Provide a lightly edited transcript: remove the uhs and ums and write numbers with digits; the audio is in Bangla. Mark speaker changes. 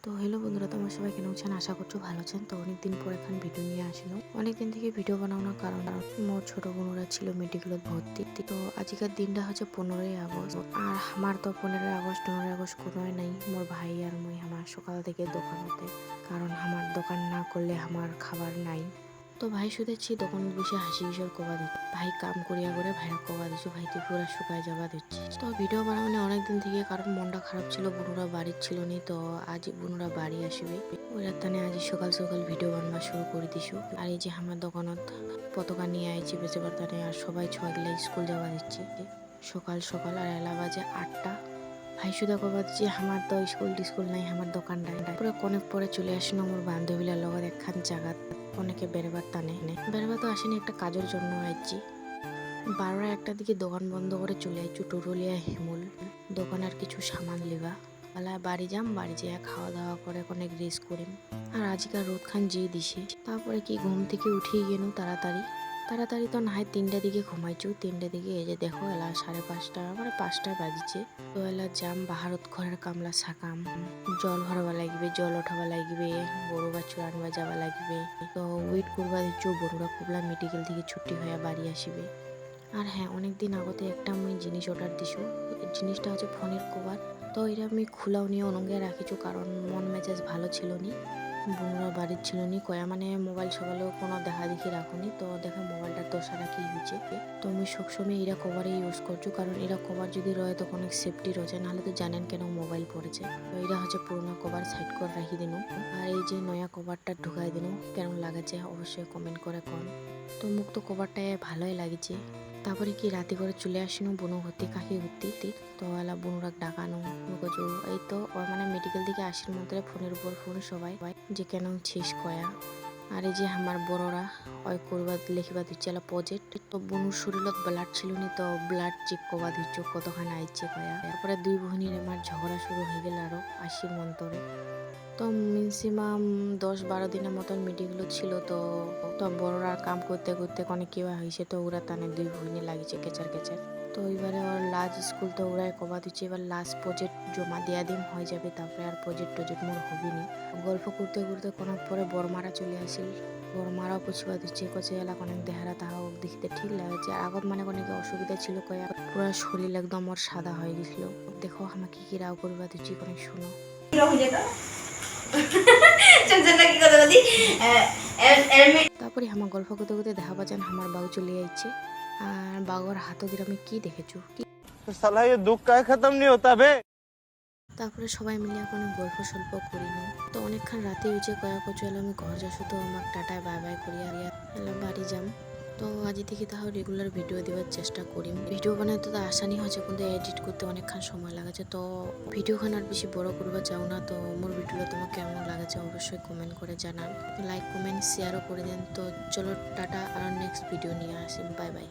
Speaker 1: তো হ্যালো বন্ধুরা, তোমার সবাই কেন আছেন? আশা করছো ভালো আছেন। তো অনেকদিন পর এখন ভিডিও নিয়ে আসলো। অনেকদিন থেকে ভিডিও বানাও না, কারণ মোর ছোট বোনরা ছিল মেডিকেলত ভর্তি। তো আজকের দিনটা হচ্ছে 15ই আগস্ট। আর আমার তো 15ই আগস্ট 15ই আগস্ট কোনোই নাই। মোর ভাই আর মই আমার সকাল থেকে দোকান হতে, কারণ আমার দোকান না করলে আমার খাবার নাই। তো ভাই শুধেছি দোকান বসে হাসি কিশোর কবা দিচ্ছি। ভাই কাম করিয়া করে ভাইরা কবা দিচ্ছি, ভাই তুই পুরা শুকায় যাবা দিচ্ছি। তো ভিডিও বানানো অনেকদিন থেকে, কারণ মনটা খারাপ ছিল, বোনরা বাড়ির ছিল নি। তো আজ বোনরা বাড়ি আসবে, ওই রাতানে আজ সকাল সকাল ভিডিও বানবা শুরু করে দিছু। আর এই যে আমার দোকানত পতাকা নিয়ে আইছি বেঁচে পারতানে, আর সবাই ছয়গুলা স্কুল যাওয়া দিচ্ছে সকাল সকাল। আর এলা বাজে 8টা। ভাই শুধু কবা দিচ্ছি আমার তো স্কুল নাই, আমার দোকানটাই পুরো অনেক পরে চলে আসিন আমার বান্ধবীলার লগত একখান জায়গা। অনেকে বেরোবার টানে বেরোবার তো আসেনি, একটা কাজের জন্য আইছি। 12টা-1টার দিকে দোকান বন্ধ করে চলে আইছু টুরুলিয়া হিমুল দোকানের কিছু সামান লিবা। বেলা বাড়ি যাম, বাড়ি যেয়ে খাওয়া দাওয়া করে অনেক রেস্ট করিম। আর আজকাল রোদ খান যেয়ে দিছে। তারপরে কি ঘুম থেকে উঠিয়ে গেল তাড়াতাড়ি তাড়াতাড়ি তো না হয় 3টার দিকে ঘুমাইছু। 3টার দিকে এই যে দেখো এলা 5:30 মানে 5টায় বাজিছে। তো এলা যাম বাহারত ঘরের কামলা সাকাম, জল ভরবা লাগবে, জল উঠাবা লাগবে, গরু বাছুর আনবা যাবা লাগবে। তো ওয়েট করবা দিচ্ছু বড়ুরা কুবলা মেডিকেল থেকে ছুটি হয়ে বাড়ি আসবে। আর হ্যাঁ, অনেকদিন আগতে একটা আমি জিনিস অর্ডার দিছু। জিনিসটা হচ্ছে ফোনের কভার। তো এটা আমি খোলাও নিয়ে অনঙ্গে রাখিছু, কারণ মন মেজাজ ভালো ছিল নি, বোনরা বাড়ির ছিল নি কয়া, মানে মোবাইল সবাইলেও কোনো দেখা দেখি রাখুনি। তো দেখো মোবাইলটার দশাটা কি হয়েছে। তো আমি সবসময় এরা কভারে ইউজ করছু, কারণ এরা কভার যদি রয়ে তো অনেক সেফটি রয়েছে, নাহলে তো জানেন কেন মোবাইল পড়েছে। তো এটা হচ্ছে পুরোনো কভার, সাইড করে রাখি দিনু। আর এই যে নয়া কভারটা ঢুকাই দিনু। কেমন লাগাচ্ছে অবশ্যই কমেন্ট করে কন। তো মুখ তো কভারটায় ভালোই লাগিছে। তারপরে কি রাতে করে চলে আসিনো বোনো হতে কাকি ঘুরতে। তো এলা বোনরা ডাকানো কচু এই তো মানে মেডিকেল থেকে আসির মধ্যে ফোনের উপর ফোন সবাই যে কেন শেষ কয়া। আর এই যে আমার বড়রা ওই করবা লিখিবা দিচ্ছে এলা প্রজেক্ট। তো বোনুর শরীরত ব্লাড ছিল নি, তো ব্লাড চেক করবা দিচ্ছ কতখানি আইছে কয়া। তারপরে দুই বোনের আমার ঝগড়া শুরু হয়ে গেল আরো আসির মন্তরে। তো ম্যাক্সিমাম 10-12 দিনের মতন মেডিকেল ছিল। তো তো বড়রা কাম করতে করতে অনেক কেবা হয়েছে। তো ওরা তানে দুই ভুইনি লাগিয়েছে কেচার কেচার। তো এবারে ওর লাস্ট স্কুল তো ওরাই কবা দিচ্ছে, এবার লাস্ট প্রজেক্ট জমা দেওয়া দিন হয়ে যাবে। তারপরে আর প্রজেক্ট মোর হবিনি। গল্প করতে করতে কোনো পরে বড়মারা চলে আসিল। বড়মারাও পুছিবা দিচ্ছে কচে এলাকা অনেক দেহারা তাহাও দেখতে ঠিক লাগছে। আর আগত মানে অনেক অসুবিধা ছিল কয়া, পুরো শরীর একদম ওর সাদা হয়ে গেছিল। দেখো আমাকে কি রাও করবা দিচ্ছি অনেক শুনো। তারপরে আমার গল্প করতে করতে দেখা পাচ্ছেন আমার বাবু চলে যাচ্ছে। আর বাবুর হাতে দিয়ে আমি কি দেখেছু
Speaker 2: साला ये दुख का खत्म नहीं होता बे।
Speaker 1: তারপরে সবাই মিলে এখন গল্প সল্প করিল। তো অনেকক্ষণ রাতে হয়েছে কয়া কচু এলাম আমি ঘর যাসু। তো আমার টাটায় বাই বাই করিয়া এলাম বাড়ি যাম। তো আজ থেকে তাহলে রেগুলার ভিডিও দেওয়ার চেষ্টা করি। ভিডিও বানাতে তো আসানি হয়েছে, কিন্তু এডিট করতে অনেকক্ষণ সময় লাগাছে। তো ভিডিওখান আর বেশি বড় করবা চাও না। তো মোর ভিডিওটা তোমার কেমন লাগাছে অবশ্যই কমেন্ট করে জানান। লাইক কমেন্ট শেয়ারও করে দেন। তো চলো টাটা, আর নেক্সট ভিডিও নিয়ে আসি। Bye bye.